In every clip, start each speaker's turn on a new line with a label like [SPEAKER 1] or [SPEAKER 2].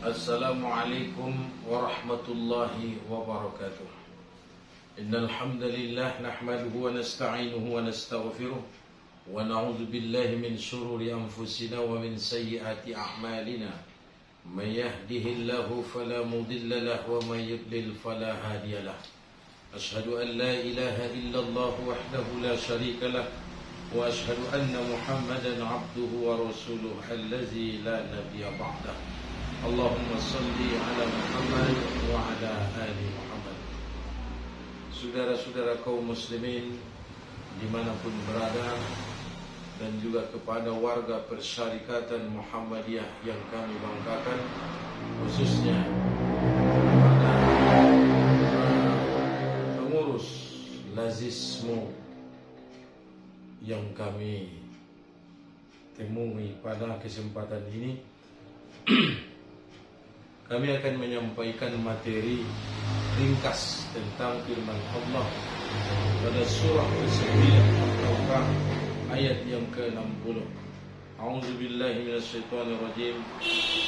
[SPEAKER 1] Assalamualaikum warahmatullahi wabarakatuh. Innal hamdalillah nahmaduhu wa nasta'inuhu wa nastaghfiruh wa na'udzu billahi min shururi anfusina wa min sayyiati a'malina. May yahdihillahu fala mudilla lahu wa may yudlil fala hadiya lahu. Ashhadu an la ilaha illallah wahdahu la syarika lahu wa ashhadu anna Muhammadan 'abduhu wa rasuluhu allazi la nabiyya ba'dahu. Allahumma salli ala Muhammad wa ala ali Muhammad. Saudara-saudara kaum muslimin dimanapun berada, dan juga kepada warga Persyarikatan Muhammadiyah yang kami banggakan, khususnya kepada pengurus Lazismo yang kami temui pada kesempatan ini. Kami akan menyampaikan materi ringkas tentang firman Allah pada surah ke-9 Al-Baqarah ayat yang ke-60. A'udzubillahi minasyaitonir rajim.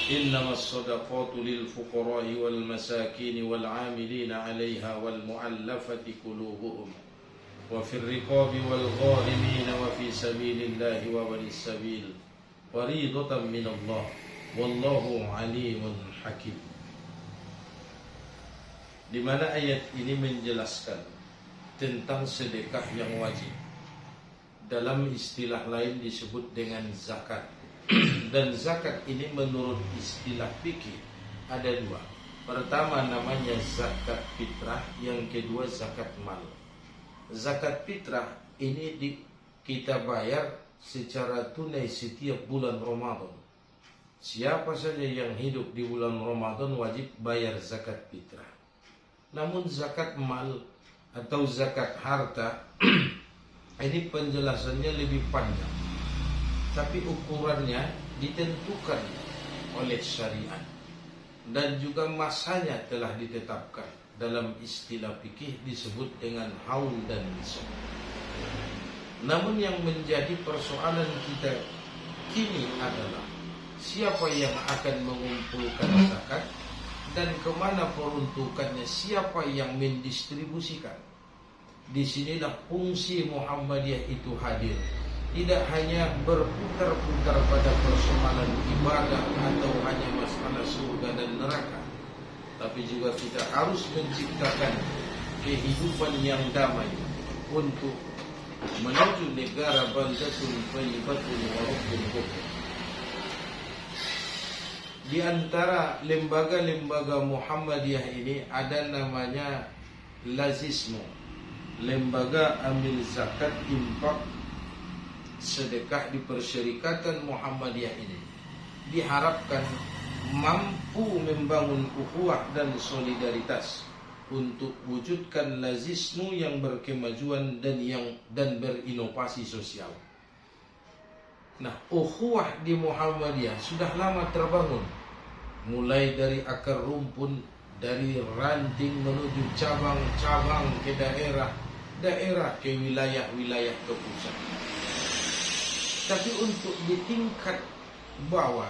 [SPEAKER 1] Innamas shadaqatu lil fuqara'i wal masakin wal 'amilina 'alaiha wal mu'allafati qulubuhum wa fir riqabi wal gharimin wa fi sabilillahi wa banis sabil fariidatan minallah wallahu 'alimun hakim. Di mana ayat ini menjelaskan tentang sedekah yang wajib. Dalam istilah lain disebut dengan zakat. Dan zakat ini menurut istilah fikih ada dua. Pertama namanya zakat fitrah, yang kedua zakat mal. Zakat fitrah ini kita bayar secara tunai setiap bulan Ramadan. Siapa saja yang hidup di bulan Ramadan wajib bayar zakat fitrah. Namun zakat mal atau zakat harta ini penjelasannya lebih panjang, tapi ukurannya ditentukan oleh syariat dan juga masanya telah ditetapkan. Dalam istilah fikih disebut dengan haul dan nisab. Namun yang menjadi persoalan kita kini adalah siapa yang akan mengumpulkan zakat dan kemana peruntukannya, siapa yang mendistribusikan. Disinilah fungsi Muhammadiyah itu hadir. Tidak hanya berputar-putar pada persoalan ibadah atau hanya masalah surga dan neraka, tapi juga kita harus menciptakan kehidupan yang damai untuk menuju negara baldatun thayyibatun wa rabbun ghafur. Di antara lembaga-lembaga Muhammadiyah ini ada namanya Lazismo, lembaga ambil zakat infak sedekah di Persyarikatan Muhammadiyah ini. Diharapkan mampu membangun ukhuwah dan solidaritas untuk wujudkan Lazismo yang berkemajuan dan berinovasi sosial. Nah, ukhuwah di Muhammadiyah sudah lama terbangun, mulai dari akar rumpun, dari ranting menuju cabang-cabang ke daerah ke wilayah-wilayah ke pusat. Tapi untuk di tingkat bawah,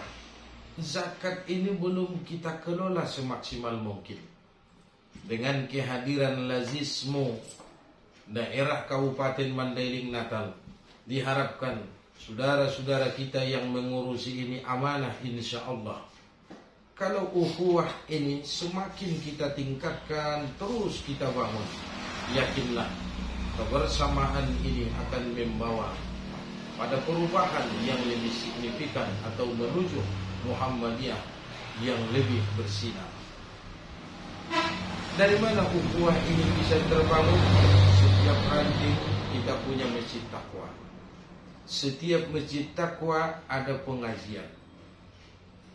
[SPEAKER 1] zakat ini belum kita kelola semaksimal mungkin. Dengan kehadiran Lazismo daerah Kabupaten Mandailing Natal, diharapkan saudara-saudara kita yang mengurusi ini amanah, insya Allah. Kalau ukhuwah ini semakin kita tingkatkan, terus kita bangun, yakinlah kebersamaan ini akan membawa pada perubahan yang lebih signifikan atau menuju Muhammadiyah yang lebih bersinar. Dari mana ukhuwah ini bisa terbangun? Setiap ranting kita punya masjid takwa. Setiap masjid takwa ada pengajian.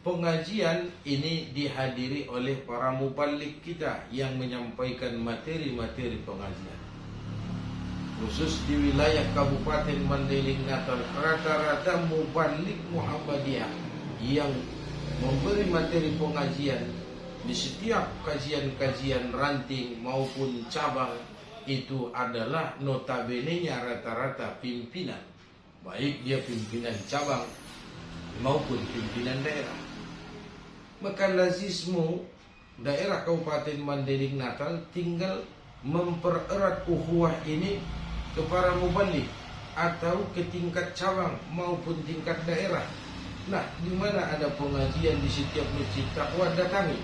[SPEAKER 1] Pengajian ini dihadiri oleh para mubalik kita yang menyampaikan materi-materi pengajian. Khusus di wilayah Kabupaten Mandailing Natal, rata-rata mubalik Muhammadiyah yang memberi materi pengajian di setiap kajian-kajian ranting maupun cabang itu adalah notabene-nya rata-rata pimpinan, baik dia pimpinan cabang maupun pimpinan daerah. Maka lazismu daerah Kabupaten Mandailing Natal tinggal mempererat ukhuwah ini ke para mubalik atau ke tingkat cabang maupun tingkat daerah. Nah, di mana ada pengajian di setiap masjid takwa datangi,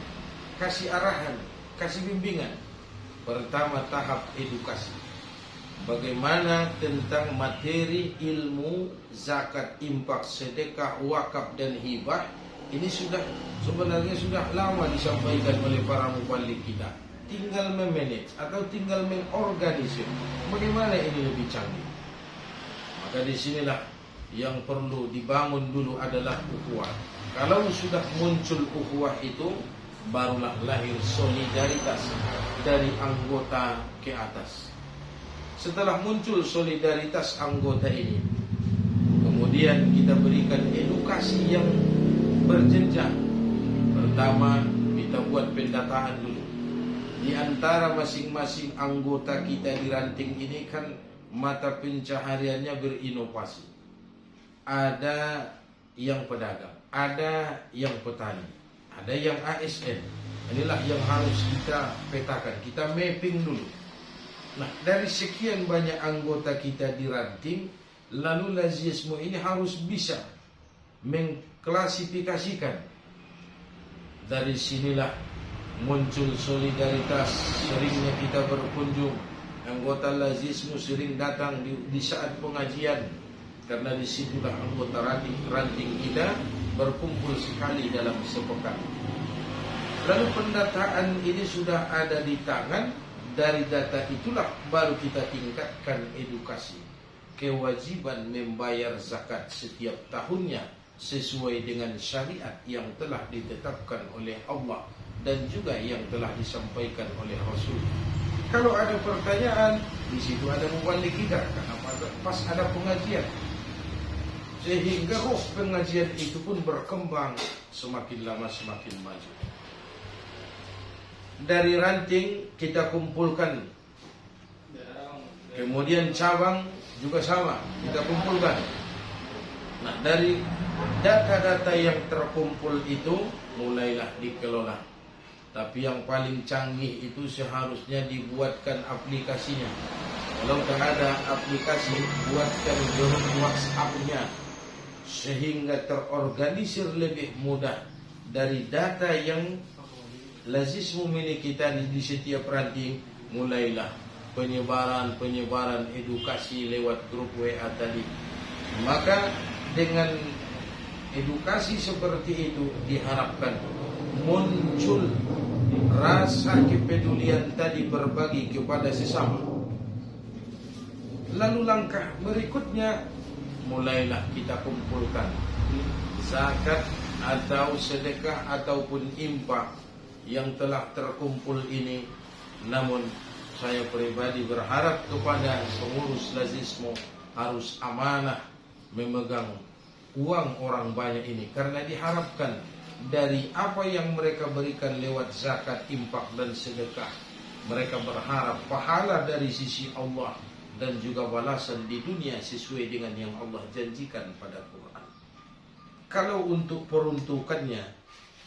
[SPEAKER 1] kasih arahan, kasih bimbingan. Pertama tahap edukasi. Bagaimana tentang materi ilmu zakat, infak, sedekah, wakaf dan hibah. Ini sebenarnya sudah lama disampaikan oleh para mubalik kita. Tinggal memanage atau tinggal mengorganisir. Bagaimana ini lebih canggih? Maka disinilah yang perlu dibangun dulu adalah ukhuwah. Kalau sudah muncul ukhuwah itu, barulah lahir solidaritas dari anggota ke atas. Setelah muncul solidaritas anggota ini, kemudian kita berikan edukasi yang berjenjang. Pertama, kita buat pendataan dulu. Di antara masing-masing anggota kita di ranting ini kan mata pencahariannya berinovasi. Ada yang pedagang, ada yang petani, ada yang ASN. Inilah yang harus kita petakan, kita mapping dulu. Nah, dari sekian banyak anggota kita di ranting, lalu lazismu ini harus bisa mengklasifikasikan. Dari sinilah muncul solidaritas. Seringnya kita berkunjung, anggota lazismu sering datang di saat pengajian, karena disitulah anggota ranting kita berkumpul sekali dalam sepekan. Lalu pendataan ini sudah ada di tangan. Dari data itulah baru kita tingkatkan edukasi. Kewajiban membayar zakat setiap tahunnya sesuai dengan syariat yang telah ditetapkan oleh Allah dan juga yang telah disampaikan oleh Rasul. Kalau ada pertanyaan, di situ ada mubalik kita, karena pas ada pengajian. Sehingga roh pengajian itu pun berkembang, semakin lama semakin maju. Dari ranting kita kumpulkan, kemudian cabang juga sama kita kumpulkan. Nah, dari data-data yang terkumpul itu mulailah dikelola. Tapi yang paling canggih itu seharusnya dibuatkan aplikasinya. Kalau tak ada aplikasi, buatkan grup WhatsApp-nya sehingga terorganisir lebih mudah. Dari data yang lazismu milik kita di setiap ranting, mulailah penyebaran edukasi lewat grup WA tadi. Maka dengan edukasi seperti itu diharapkan muncul rasa kepedulian tadi, berbagi kepada sesama. Lalu langkah berikutnya, mulailah kita kumpulkan zakat atau sedekah ataupun infak yang telah terkumpul ini. Namun saya pribadi berharap kepada pengurus lazismu harus amanah memegang uang orang banyak ini, karena diharapkan dari apa yang mereka berikan lewat zakat, infak dan sedekah, mereka berharap pahala dari sisi Allah dan juga balasan di dunia sesuai dengan yang Allah janjikan pada Quran. Kalau untuk peruntukannya,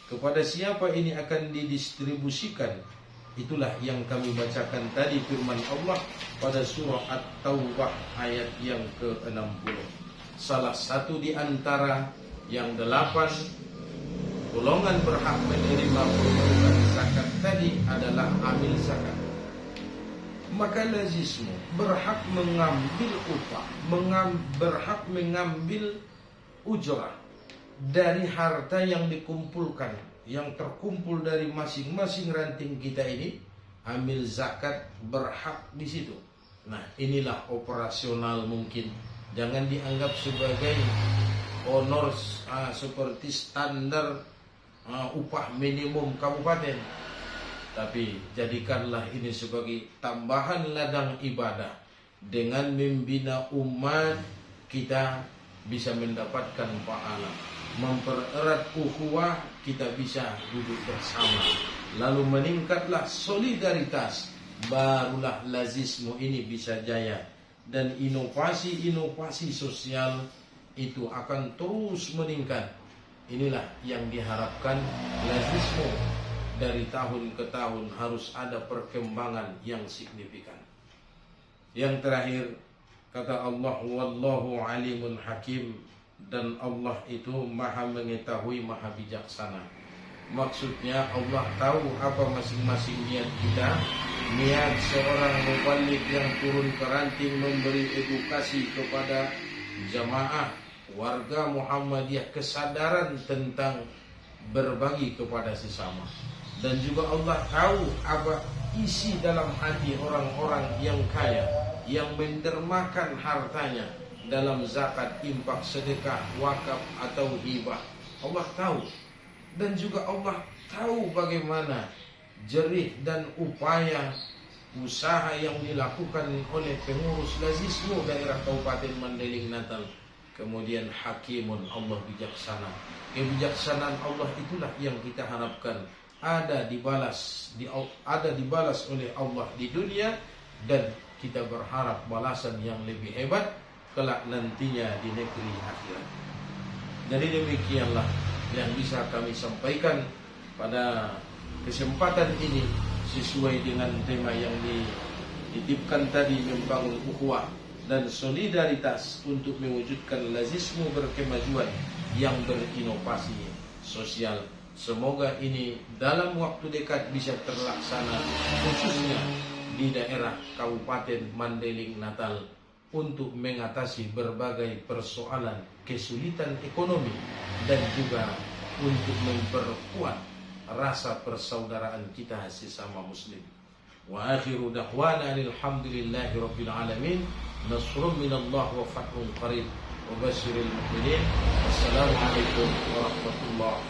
[SPEAKER 1] kepada siapa ini akan didistribusikan, itulah yang kami bacakan tadi firman Allah pada surah At-Taubah ayat yang ke-60. Salah satu di antara yang 8 golongan berhak menerima peruntukan zakat tadi adalah amil zakat. Maka lazismu berhak mengambil upah, berhak mengambil ujrah dari harta yang dikumpulkan, yang terkumpul dari masing-masing ranting kita ini. Amil zakat berhak di situ. Nah, inilah operasional mungkin. Jangan dianggap sebagai honor seperti standar upah minimum kabupaten, tapi jadikanlah ini sebagai tambahan ladang ibadah. Dengan membina umat, kita bisa mendapatkan pahala. Mempererat ukhuwah, kita bisa duduk bersama. Lalu meningkatlah solidaritas, barulah lazismu ini bisa jaya. Dan inovasi-inovasi sosial itu akan terus meningkat. inilah yang diharapkan. Lazismu dari tahun ke tahun harus ada perkembangan yang signifikan. Yang terakhir, kata Allah, wallahu alimun hakim, dan Allah itu maha mengetahui, maha bijaksana. Maksudnya Allah tahu apa masing-masing niat kita. Niat seorang mubalik yang turun ke ranting memberi edukasi kepada jamaah warga Muhammadiyah, kesadaran tentang berbagi kepada sesama. Dan juga Allah tahu apa isi dalam hati orang-orang yang kaya, yang mendermakan hartanya dalam zakat, infak, sedekah, wakaf atau hibah. Allah tahu. Dan juga Allah tahu bagaimana jerih dan upaya usaha yang dilakukan oleh pengurus Lazismu daerah Kabupaten Mandailing Natal. Kemudian hakimun, Allah bijaksana. Kebijaksanaan Allah itulah yang kita harapkan ada dibalas oleh Allah di dunia, dan kita berharap balasan yang lebih hebat kelak nantinya di negeri akhirat. Jadi demikianlah yang bisa kami sampaikan pada kesempatan ini sesuai dengan tema yang dititipkan tadi, membangun ukhuwah dan solidaritas untuk mewujudkan Lazismu berkemajuan yang berinovasi sosial. Semoga ini dalam waktu dekat bisa terlaksana, khususnya di daerah Kabupaten Mandailing Natal, untuk mengatasi berbagai persoalan kesulitan ekonomi dan juga untuk memperkuat rasa persaudaraan kita sesama muslim. Wa akhiru da'wana alhamdulillahi rabbil alamin. Nasrun minallah wa fathun qarib wa basyiril mu'minin. Wassalamualaikum warahmatullahi